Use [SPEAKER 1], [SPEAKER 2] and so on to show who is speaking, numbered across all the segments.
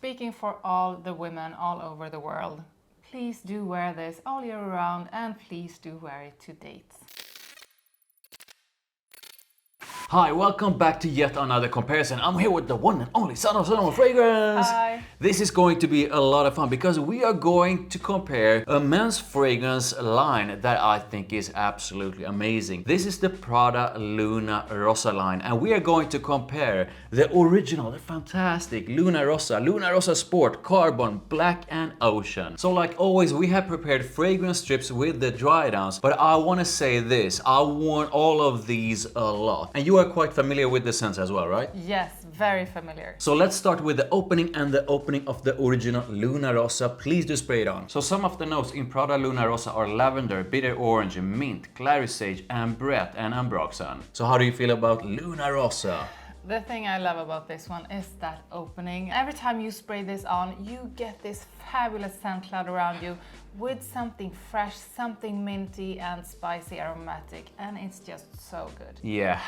[SPEAKER 1] speaking for all the women all over the world. Please do wear this all year round and please do wear it to dates.
[SPEAKER 2] Hi, welcome back to yet another comparison. I'm here with the one and only Sandra Solomon Fragrance.
[SPEAKER 1] Hi.
[SPEAKER 2] This is going to be a lot of fun because we are going to compare a men's fragrance line that I think is absolutely amazing. This is the Prada Luna Rossa line, and we are going to compare the original, the fantastic Luna Rossa Sport, Carbon, Black and Ocean. So like always, we have prepared fragrance strips with the dry downs, but I want to say this, I want all of these a lot. And you are quite familiar with the scents as well, right?
[SPEAKER 1] Yes, very familiar.
[SPEAKER 2] So let's start with the opening and the opening of the original Luna Rossa. Please do spray it on. So some of the notes in Prada Luna Rossa are lavender, bitter orange, mint, clary sage, ambrette and ambroxan. So how do you feel about Luna Rossa?
[SPEAKER 1] The thing I love about this one is that opening. Every time you spray this on, you get this fabulous scent cloud around you with something fresh, something minty and spicy aromatic, and it's just so good.
[SPEAKER 2] Yeah.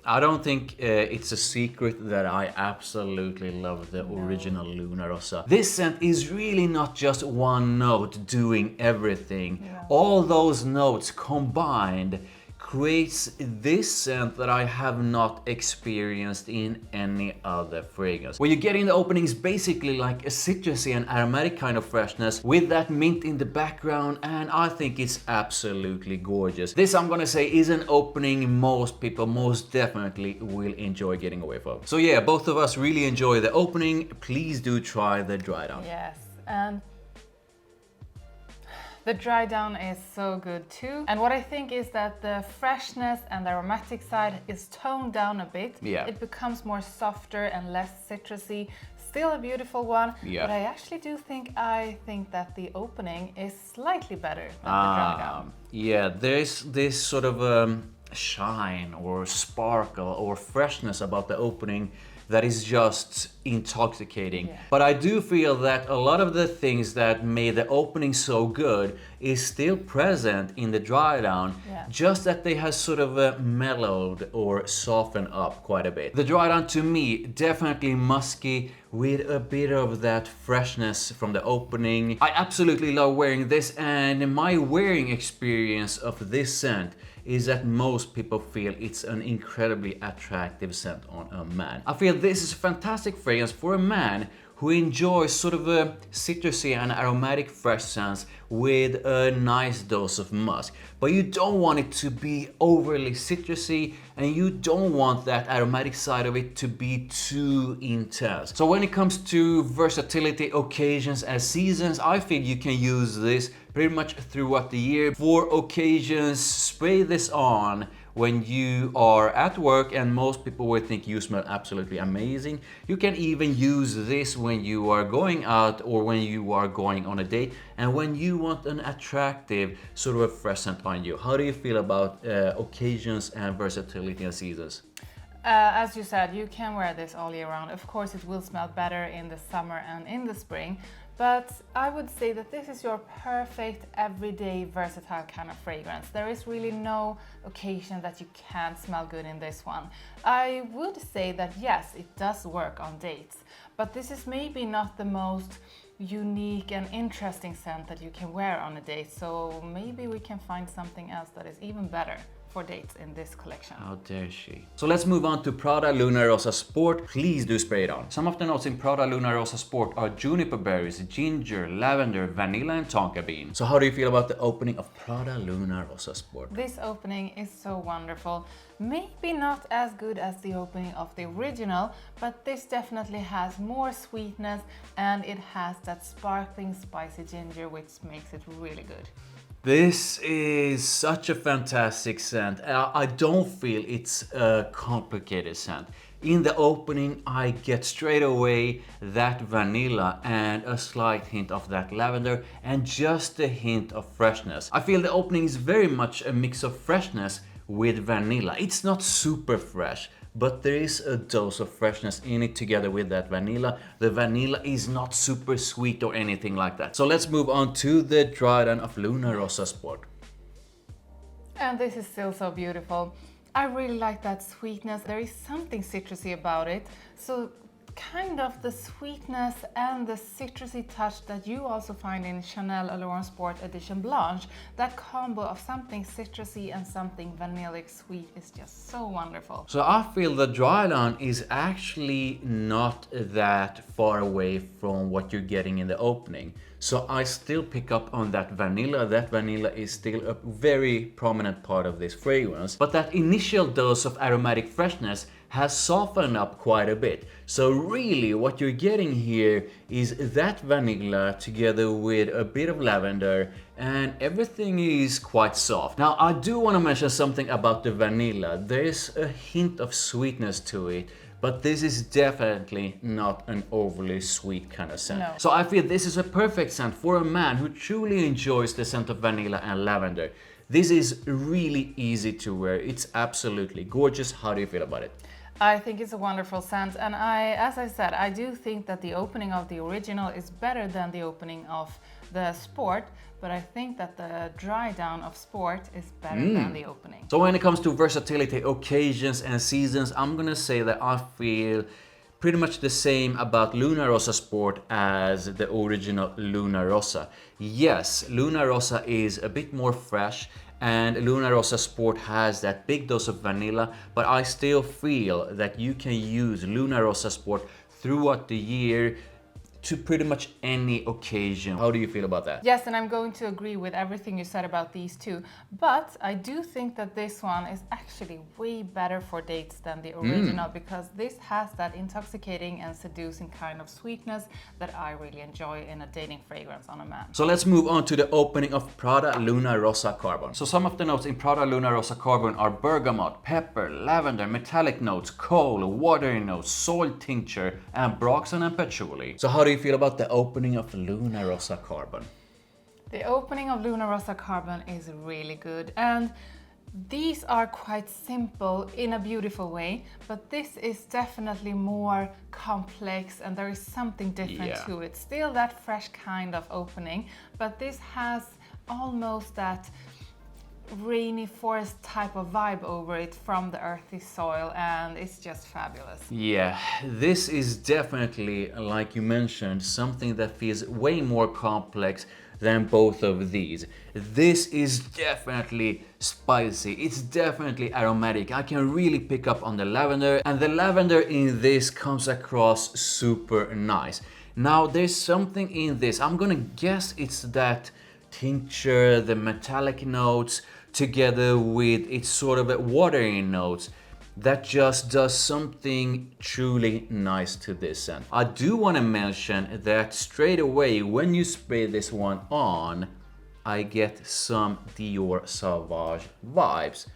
[SPEAKER 2] I don't think it's a secret that I absolutely love the original Luna Rossa. This scent is really not just one note doing everything.
[SPEAKER 1] Yeah.
[SPEAKER 2] All those notes combined creates this scent that I have not experienced in any other fragrance. What you get in the opening is basically like a citrusy and aromatic kind of freshness with that mint in the background, and I think it's absolutely gorgeous. This, I'm gonna say, is an opening most people most definitely will enjoy getting away from. So yeah, both of us really enjoy the opening. Please do try the dry down.
[SPEAKER 1] Yes, and the dry down is so good too. And what I think is that the freshness and the aromatic side is toned down a bit.
[SPEAKER 2] Yeah.
[SPEAKER 1] It becomes more softer and less citrusy. Still a beautiful one,
[SPEAKER 2] Yeah.
[SPEAKER 1] but I actually do think that the opening is slightly better than the dry down.
[SPEAKER 2] Yeah, there's this sort of shine or sparkle or freshness about the opening that is just intoxicating.
[SPEAKER 1] Yeah.
[SPEAKER 2] But I do feel that a lot of the things that made the opening so good is still present in the dry down,
[SPEAKER 1] Yeah.
[SPEAKER 2] just that they have sort of mellowed or softened up quite a bit. The dry down to me definitely musky with a bit of that freshness from the opening. I absolutely love wearing this, and my wearing experience of this scent is that most people feel it's an incredibly attractive scent on a man. I feel this is a fantastic fragrance for a man who enjoys sort of a citrusy and aromatic fresh scents with a nice dose of musk. But you don't want it to be overly citrusy, and you don't want that aromatic side of it to be too intense. So when it comes to versatility, occasions and seasons, I feel you can use this pretty much throughout the year. For occasions, spray this on when you are at work, and most people will think you smell absolutely amazing. You can even use this when you are going out or when you are going on a date, and when you want an attractive sort of a fresh scent on you. How do you feel about occasions and versatility and seasons?
[SPEAKER 1] As you said, you can wear this all year round. Of course, it will smell better in the summer and in the spring, but I would say that this is your perfect everyday versatile kind of fragrance. There is really no occasion that you can't smell good in this one. I would say that yes, it does work on dates, but this is maybe not the most unique and interesting scent that you can wear on a date, so maybe we can find something else that is even better for dates in this collection.
[SPEAKER 2] How dare she? So let's move on to Prada Luna Rossa Sport. Please do spray it on. Some of the notes in Prada Luna Rossa Sport are juniper berries, ginger, lavender, vanilla and tonka bean. So how do you feel about the opening of Prada Luna Rossa Sport?
[SPEAKER 1] This opening is so wonderful. Maybe not as good as the opening of the original, but this definitely has more sweetness and it has that sparkling spicy ginger, which makes it really good.
[SPEAKER 2] This is such a fantastic scent. I don't feel it's a complicated scent. In the opening, I get straight away that vanilla and a slight hint of that lavender and just a hint of freshness. I feel the opening is very much a mix of freshness with vanilla. It's not super fresh, but there is a dose of freshness in it together with that vanilla. The vanilla is not super sweet or anything like that. So let's move on to the dry down of Luna Rossa Sport.
[SPEAKER 1] And this is still so beautiful. I really like that sweetness. There is something citrusy about it. So kind of the sweetness and the citrusy touch that you also find in Chanel Allure Sport Edition Blanche. That combo of something citrusy and something vanillic sweet is just so wonderful.
[SPEAKER 2] So I feel the dry down is actually not that far away from what you're getting in the opening. So I still pick up on that vanilla. That vanilla is still a very prominent part of this fragrance. But that initial dose of aromatic freshness has softened up quite a bit. So really what you're getting here is that vanilla together with a bit of lavender, and everything is quite soft. Now I do want to mention something about the vanilla. There's a hint of sweetness to it, but this is definitely not an overly sweet kind of scent.
[SPEAKER 1] No.
[SPEAKER 2] So I feel this is a perfect scent for a man who truly enjoys the scent of vanilla and lavender. This is really easy to wear. It's absolutely gorgeous. How do you feel about it?
[SPEAKER 1] I think it's a wonderful scent, and as I said, I do think that the opening of the original is better than the opening of the Sport, but I think that the dry down of Sport is better than the opening.
[SPEAKER 2] So when it comes to versatility, occasions and seasons, I'm gonna say that I feel pretty much the same about Luna Rossa Sport as the original Luna Rossa. Yes, Luna Rossa is a bit more fresh, and Luna Rossa Sport has that big dose of vanilla, but I still feel that you can use Luna Rossa Sport throughout the year to pretty much any occasion. How do you feel about that?
[SPEAKER 1] Yes, and I'm going to agree with everything you said about these two, but I do think that this one is actually way better for dates than the original, because this has that intoxicating and seducing kind of sweetness that I really enjoy in a dating fragrance on a man.
[SPEAKER 2] So let's move on to the opening of Prada Luna Rossa Carbon. So some of the notes in Prada Luna Rossa Carbon are bergamot, pepper, lavender, metallic notes, coal, watery notes, soil tincture, and broxon and patchouli. So how do you feel about the opening of Luna Rossa Carbon?
[SPEAKER 1] The opening of Luna Rossa Carbon is really good, and these are quite simple in a beautiful way, but this is definitely more complex and there is something different to it. Still that fresh kind of opening, but this has almost that rainy forest type of vibe over it from the earthy soil, and it's just fabulous.
[SPEAKER 2] Yeah, this is definitely, like you mentioned, something that feels way more complex than both of these. This is definitely spicy, it's definitely aromatic. I can really pick up on the lavender, and the lavender in this comes across super nice. Now there's something in this, I'm gonna guess it's that tincture, the metallic notes, together with its sort of watery notes, that just does something truly nice to this scent. I do want to mention that straight away when you spray this one on, I get some Dior Sauvage vibes,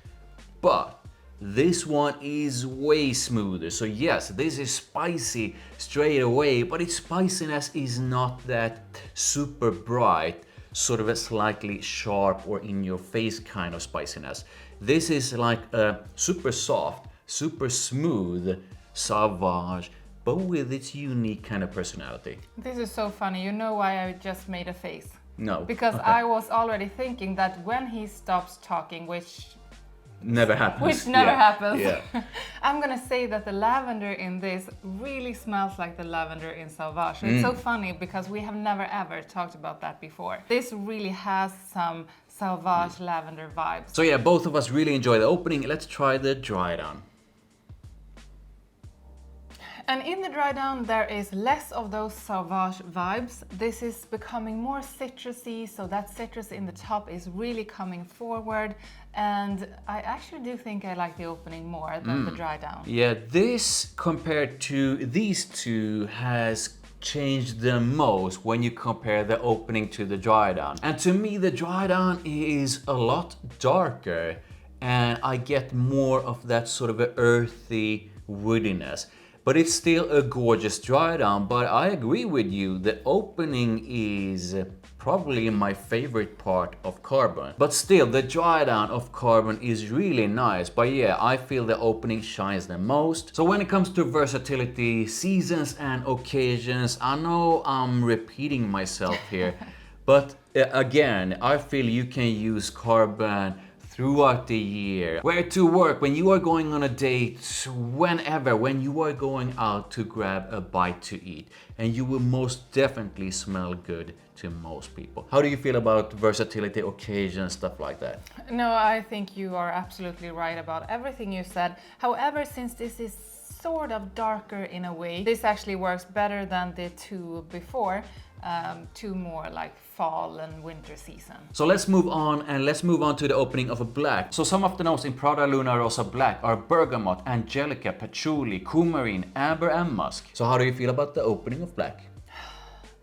[SPEAKER 2] but this one is way smoother. So yes, this is spicy straight away, but its spiciness is not that super bright, sort of a slightly sharp or in your face kind of spiciness. This is like a super soft, super smooth Sauvage, but with its unique kind of personality.
[SPEAKER 1] This is so funny. You know why I just made a face?
[SPEAKER 2] No.
[SPEAKER 1] Because
[SPEAKER 2] Okay.
[SPEAKER 1] I was already thinking that when he stops talking, which
[SPEAKER 2] Never happens.
[SPEAKER 1] never happens.
[SPEAKER 2] Yeah.
[SPEAKER 1] I'm gonna say that the lavender in this really smells like the lavender in Sauvage. It's so funny because we have never ever talked about that before. This really has some Sauvage lavender vibes.
[SPEAKER 2] So yeah, both of us really enjoy the opening. Let's try the dry down.
[SPEAKER 1] And in the dry down, there is less of those Sauvage vibes. This is becoming more citrusy, so that citrus in the top is really coming forward. And I actually do think I like the opening more than the dry down.
[SPEAKER 2] Yeah, this compared to these two has changed the most when you compare the opening to the dry down. And to me, the dry down is a lot darker, and I get more of that sort of a earthy woodiness. But it's still a gorgeous dry down, but I agree with you, the opening is probably my favorite part of Carbon. But still, the dry down of Carbon is really nice, but yeah, I feel the opening shines the most. So when it comes to versatility, seasons and occasions, I know I'm repeating myself here, but again, I feel you can use Carbon throughout the year. Wear it to work, when you are going on a date, whenever, when you are going out to grab a bite to eat. And you will most definitely smell good to most people. How do you feel about versatility, occasion, stuff like that?
[SPEAKER 1] No, I think you are absolutely right about everything you said. However, since this is sort of darker in a way, this actually works better than the two before. Two more like fall and winter season.
[SPEAKER 2] So let's move on to the opening of a black. So some of the notes in Prada Luna Rossa black are bergamot, angelica, patchouli, coumarin, amber and musk. So how do you feel about the opening of black?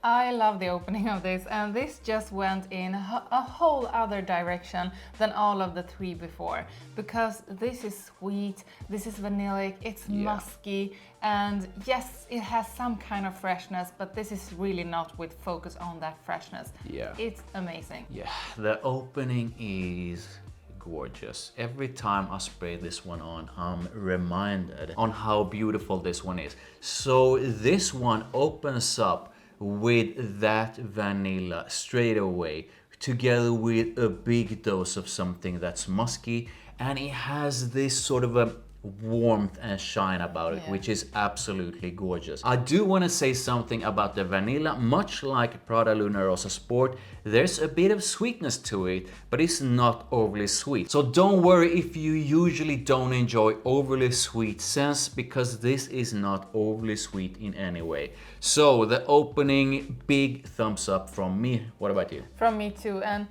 [SPEAKER 1] I love the opening of this, and this just went in a whole other direction than all of the three before, because this is sweet, this is vanillic, it's musky, and yes, it has some kind of freshness, but this is really not with focus on that freshness.
[SPEAKER 2] Yeah.
[SPEAKER 1] It's amazing.
[SPEAKER 2] Yeah, the opening is gorgeous. Every time I spray this one on, I'm reminded on how beautiful this one is. So this one opens up with that vanilla straight away, together with a big dose of something that's musky, and it has this sort of a warmth and shine about it, which is absolutely gorgeous. I do want to say something about the vanilla. Much like Prada Luna Rossa Sport, there's a bit of sweetness to it, but it's not overly sweet. So don't worry if you usually don't enjoy overly sweet scents, because this is not overly sweet in any way. So the opening, big thumbs up from me. What about you?
[SPEAKER 1] From me too. And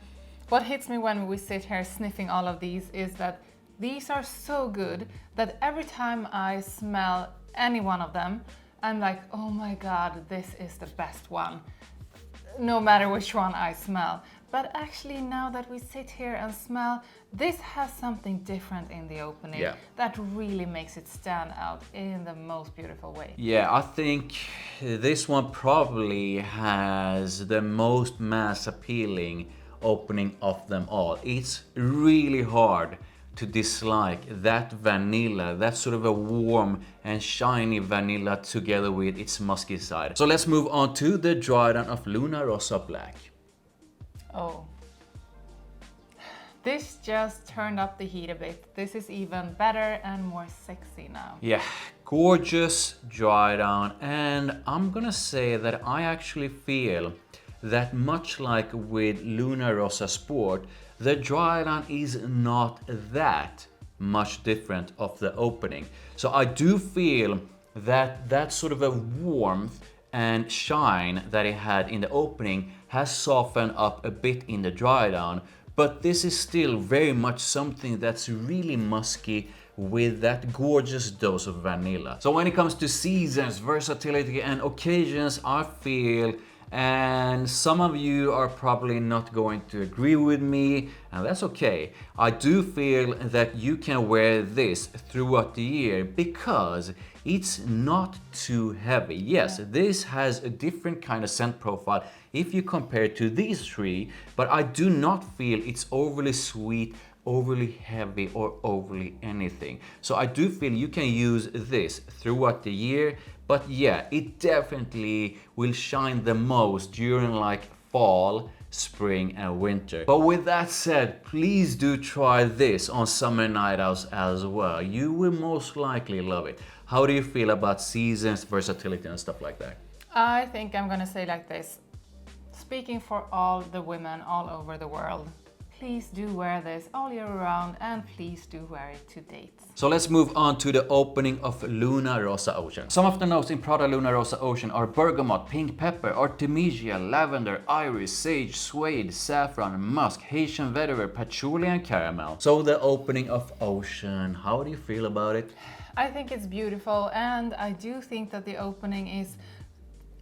[SPEAKER 1] what hits me when we sit here sniffing all of these is that these are so good that every time I smell any one of them, I'm like, oh my god, this is the best one, no matter which one I smell. But actually, now that we sit here and smell, this has something different in the opening that really makes it stand out in the most beautiful way.
[SPEAKER 2] Yeah, I think this one probably has the most mass appealing opening of them all. It's really hard to dislike that vanilla, that sort of a warm and shiny vanilla together with its musky side. So let's move on to the dry down of Luna Rossa Black.
[SPEAKER 1] Oh, this just turned up the heat a bit. This is even better and more sexy now.
[SPEAKER 2] Yeah, gorgeous dry down, and I'm gonna say that I actually feel that much like with Luna Rossa Sport, the dry down is not that much different of the opening. So I do feel that that sort of a warmth and shine that it had in the opening has softened up a bit in the dry down, but this is still very much something that's really musky with that gorgeous dose of vanilla. So when it comes to seasons, versatility and occasions, I feel, and some of you are probably not going to agree with me, and that's okay. I do feel that you can wear this throughout the year because it's not too heavy. Yes, this has a different kind of scent profile if you compare to these three, but I do not feel it's overly sweet, overly heavy, or overly anything. So I do feel you can use this throughout the year, but yeah, it definitely will shine the most during like fall, spring and winter. But with that said, please do try this on summer night outs as well. You will most likely love it. How do you feel about seasons, versatility and stuff like that?
[SPEAKER 1] I think I'm gonna say like this. Speaking for all the women all over the world, please do wear this all year round, and please do wear it to dates.
[SPEAKER 2] So let's move on to the opening of Luna Rossa Ocean. Some of the notes in Prada Luna Rossa Ocean are bergamot, pink pepper, artemisia, lavender, iris, sage, suede, saffron, musk, Haitian vetiver, patchouli and caramel. So the opening of Ocean, how do you feel about it?
[SPEAKER 1] I think it's beautiful, and I do think that the opening is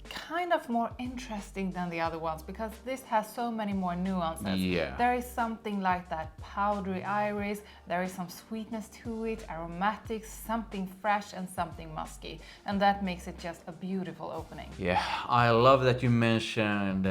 [SPEAKER 1] kind of more interesting than the other ones because this has so many more nuances.
[SPEAKER 2] Yeah.
[SPEAKER 1] There is something like that powdery iris, there is some sweetness to it, aromatics, something fresh and something musky, and that makes it just a beautiful opening.
[SPEAKER 2] Yeah, I love that you mentioned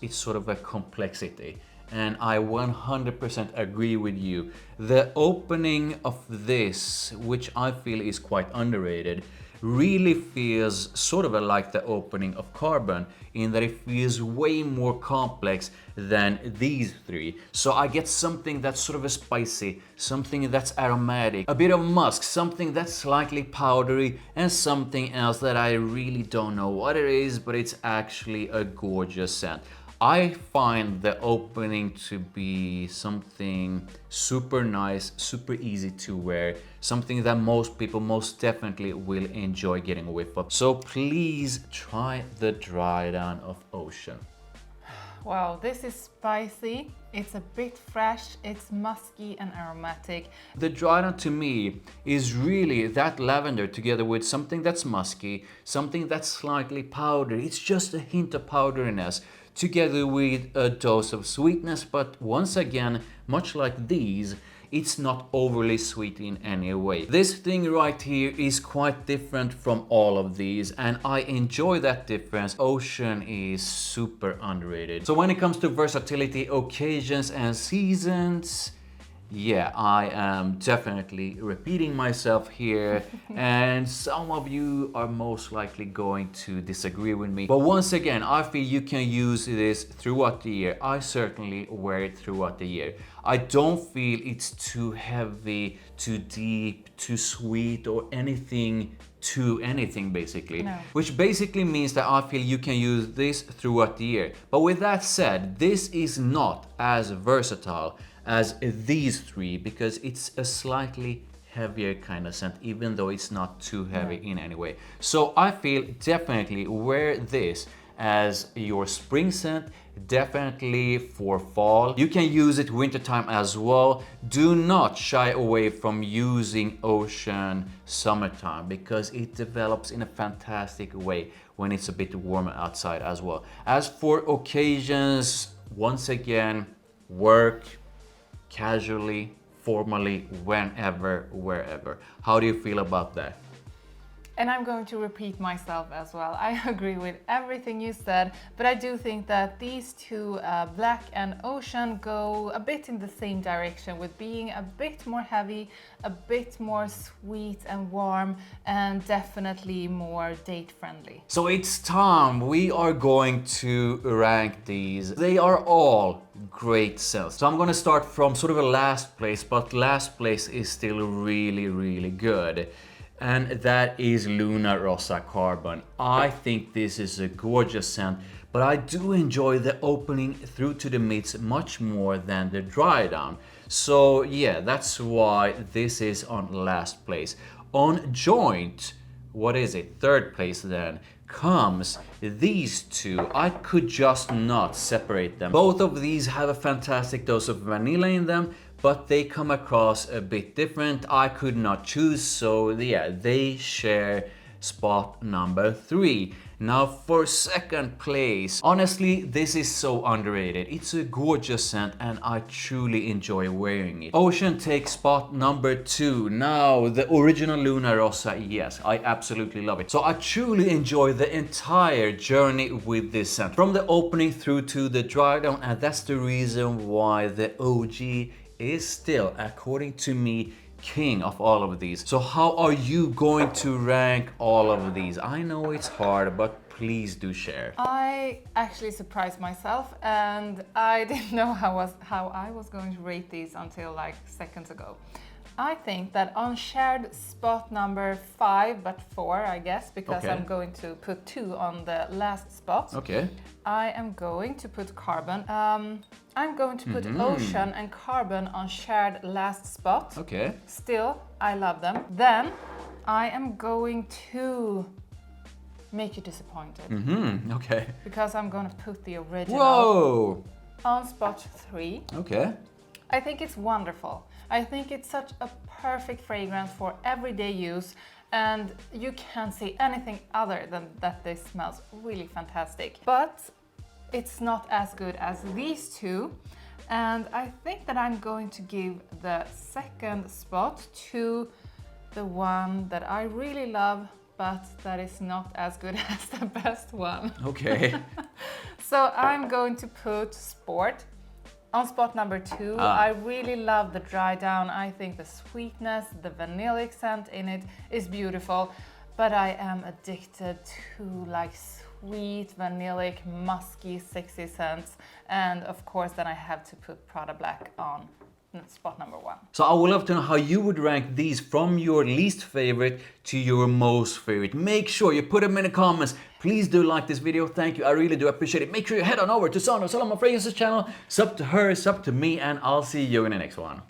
[SPEAKER 2] it's sort of a complexity, and I 100% agree with you. The opening of this, which I feel is quite underrated, really feels sort of like the opening of Carbon, in that it feels way more complex than these three. So I get something that's sort of a spicy, something that's aromatic, a bit of musk, something that's slightly powdery, and something else that I really don't know what it is, but it's actually a gorgeous scent. I find the opening to be something super nice, super easy to wear, something that most people most definitely will enjoy getting a whiff of. So please try the dry down of Ocean.
[SPEAKER 1] Wow, this is spicy, it's a bit fresh, it's musky and aromatic.
[SPEAKER 2] The dry down to me is really that lavender together with something that's musky, something that's slightly powdery. It's just a hint of powderiness together with a dose of sweetness, but once again, much like these, it's not overly sweet in any way. This thing right here is quite different from all of these, and I enjoy that difference. Ocean is super underrated. So when it comes to versatility, occasions and seasons, yeah, I am definitely repeating myself here, and some of you are most likely going to disagree with me. But once again, I feel you can use this throughout the year. I certainly wear it throughout the year. I don't feel it's too heavy, too deep, too sweet, or anything basically.
[SPEAKER 1] No.
[SPEAKER 2] Which basically means that I feel you can use this throughout the year. But with that said, this is not as versatile as these three because it's a slightly heavier kind of scent, even though it's not too heavy in any way. So I feel definitely wear this as your spring scent, definitely for fall. You can use it wintertime as well. Do not shy away from using Ocean summertime because it develops in a fantastic way when it's a bit warmer outside as well. As for occasions, once again, work, casually, formally, whenever, wherever. How do you feel about that?
[SPEAKER 1] And I'm going to repeat myself as well. I agree with everything you said, but I do think that these two, Black and Ocean, go a bit in the same direction with being a bit more heavy, a bit more sweet and warm, and definitely more date friendly.
[SPEAKER 2] So it's time. We are going to rank these. They are all great scents. So I'm gonna start from sort of a last place, but last place is still really, really good. And that is Luna Rossa Carbon. I think this is a gorgeous scent, but I do enjoy the opening through to the mids much more than the dry down. So yeah, that's why this is on last place. On joint, what is it? Third place then comes these two. I could just not separate them. Both of these have a fantastic dose of vanilla in them, but they come across a bit different. I could not choose, so yeah, they share spot number 3. Now for second place, honestly, this is so underrated. It's a gorgeous scent and I truly enjoy wearing it. Ocean takes spot number 2. Now the original Luna Rossa, yes, I absolutely love it. So I truly enjoy the entire journey with this scent, from the opening through to the dry down, and that's the reason why the OG is still, according to me, king of all of these. So how are you going to rank all of these? I know it's hard, but please do share.
[SPEAKER 1] I actually surprised myself and I didn't know how I was going to rate these until like seconds ago. I think that on shared spot number 5, but 4, I guess, because
[SPEAKER 2] Okay.
[SPEAKER 1] I'm going to put 2 on the last spot.
[SPEAKER 2] Okay.
[SPEAKER 1] I am going to put Carbon. I'm going to put Ocean and Carbon on shared last spot.
[SPEAKER 2] Okay.
[SPEAKER 1] Still, I love them. Then I am going to make you disappointed
[SPEAKER 2] Okay.
[SPEAKER 1] because I'm going to put the original
[SPEAKER 2] Whoa.
[SPEAKER 1] on spot 3.
[SPEAKER 2] Okay.
[SPEAKER 1] I think it's wonderful. I think it's such a perfect fragrance for everyday use, and you can't say anything other than that this smells really fantastic. But it's not as good as these two, and I think that I'm going to give the second spot to the one that I really love, but that is not as good as the best one.
[SPEAKER 2] Okay.
[SPEAKER 1] So I'm going to put Sport on spot number 2. I really love the dry down. I think the sweetness, the vanillic scent in it is beautiful. but I am addicted to like sweet, vanillic, musky, sexy scents. And of course, then I have to put Prada Black on spot number 1.
[SPEAKER 2] So I would love to know how you would rank these from your least favorite to your most favorite. Make sure you put them in the comments. Please do like this video. Thank you. I really do appreciate it. Make sure you head on over to Sandra Solomon Fragrance's channel. Sub to her, sub to me, and I'll see you in the next one.